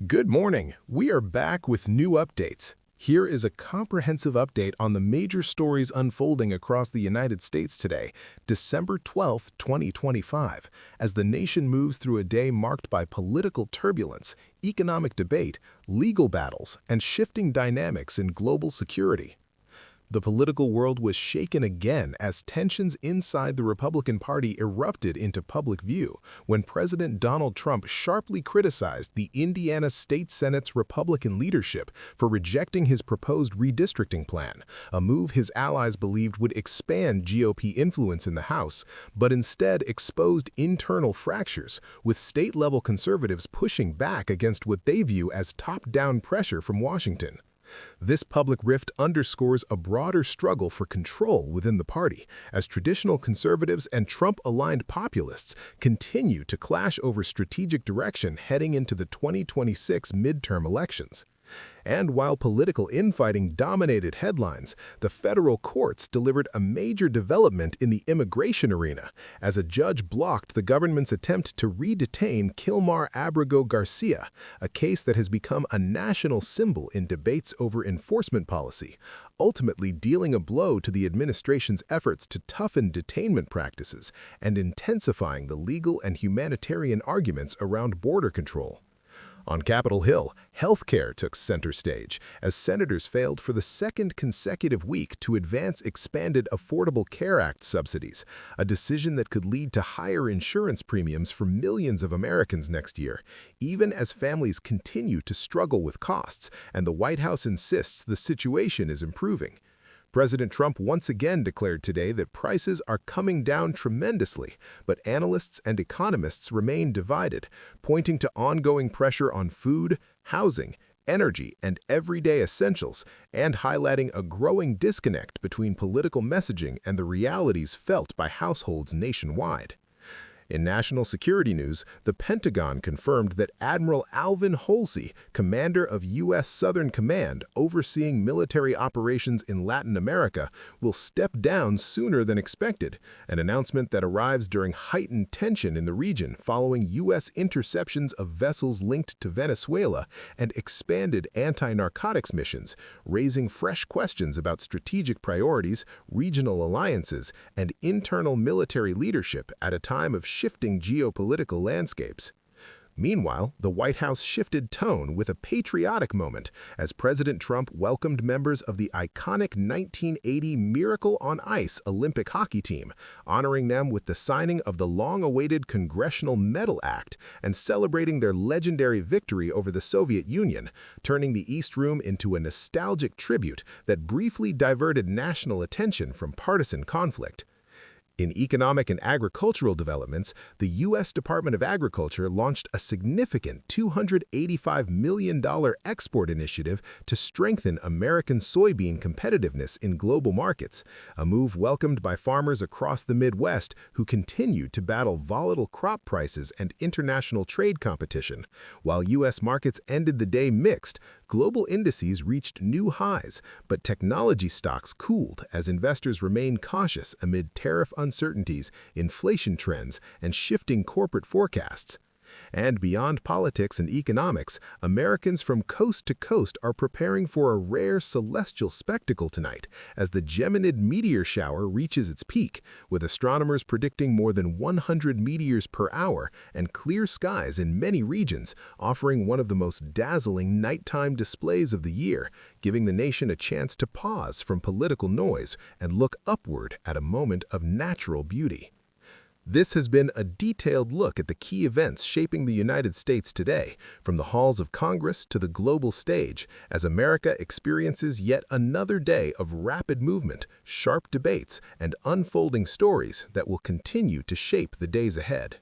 Good morning. We are back with new updates. Here is a comprehensive update on the major stories unfolding across the United States today, December 12, 2025, as the nation moves through a day marked by political turbulence, economic debate, legal battles, and shifting dynamics in global security. The political world was shaken again as tensions inside the Republican Party erupted into public view when President Donald Trump sharply criticized the Indiana State Senate's Republican leadership for rejecting his proposed redistricting plan, a move his allies believed would expand GOP influence in the House, but instead exposed internal fractures, with state-level conservatives pushing back against what they view as top-down pressure from Washington. This public rift underscores a broader struggle for control within the party, as traditional conservatives and Trump-aligned populists continue to clash over strategic direction heading into the 2026 midterm elections. And while political infighting dominated headlines, the federal courts delivered a major development in the immigration arena, as a judge blocked the government's attempt to re-detain Kilmar Abrego Garcia, a case that has become a national symbol in debates over enforcement policy, ultimately dealing a blow to the administration's efforts to toughen detainment practices and intensifying the legal and humanitarian arguments around border control. On Capitol Hill, healthcare took center stage as senators failed for the second consecutive week to advance expanded Affordable Care Act subsidies, a decision that could lead to higher insurance premiums for millions of Americans next year, even as families continue to struggle with costs and the White House insists the situation is improving. President Trump once again declared today that prices are coming down tremendously, but analysts and economists remain divided, pointing to ongoing pressure on food, housing, energy, and everyday essentials, and highlighting a growing disconnect between political messaging and the realities felt by households nationwide. In national security news, the Pentagon confirmed that Admiral Alvin Halsey, commander of U.S. Southern Command overseeing military operations in Latin America, will step down sooner than expected, an announcement that arrives during heightened tension in the region following U.S. interceptions of vessels linked to Venezuela and expanded anti-narcotics missions, raising fresh questions about strategic priorities, regional alliances, and internal military leadership at a time of shifting geopolitical landscapes. Meanwhile, the White House shifted tone with a patriotic moment as President Trump welcomed members of the iconic 1980 Miracle on Ice Olympic hockey team, honoring them with the signing of the long-awaited Congressional Medal Act and celebrating their legendary victory over the Soviet Union, turning the East Room into a nostalgic tribute that briefly diverted national attention from partisan conflict. In economic and agricultural developments, the U.S. Department of Agriculture launched a significant $285 million export initiative to strengthen American soybean competitiveness in global markets, a move welcomed by farmers across the Midwest who continue to battle volatile crop prices and international trade competition. While U.S. markets ended the day mixed, global indices reached new highs, but technology stocks cooled as investors remained cautious amid tariff uncertainties, inflation trends, and shifting corporate forecasts. And beyond politics and economics, Americans from coast to coast are preparing for a rare celestial spectacle tonight as the Geminid meteor shower reaches its peak, with astronomers predicting more than 100 meteors per hour and clear skies in many regions, offering one of the most dazzling nighttime displays of the year, giving the nation a chance to pause from political noise and look upward at a moment of natural beauty. This has been a detailed look at the key events shaping the United States today, from the halls of Congress to the global stage, as America experiences yet another day of rapid movement, sharp debates, and unfolding stories that will continue to shape the days ahead.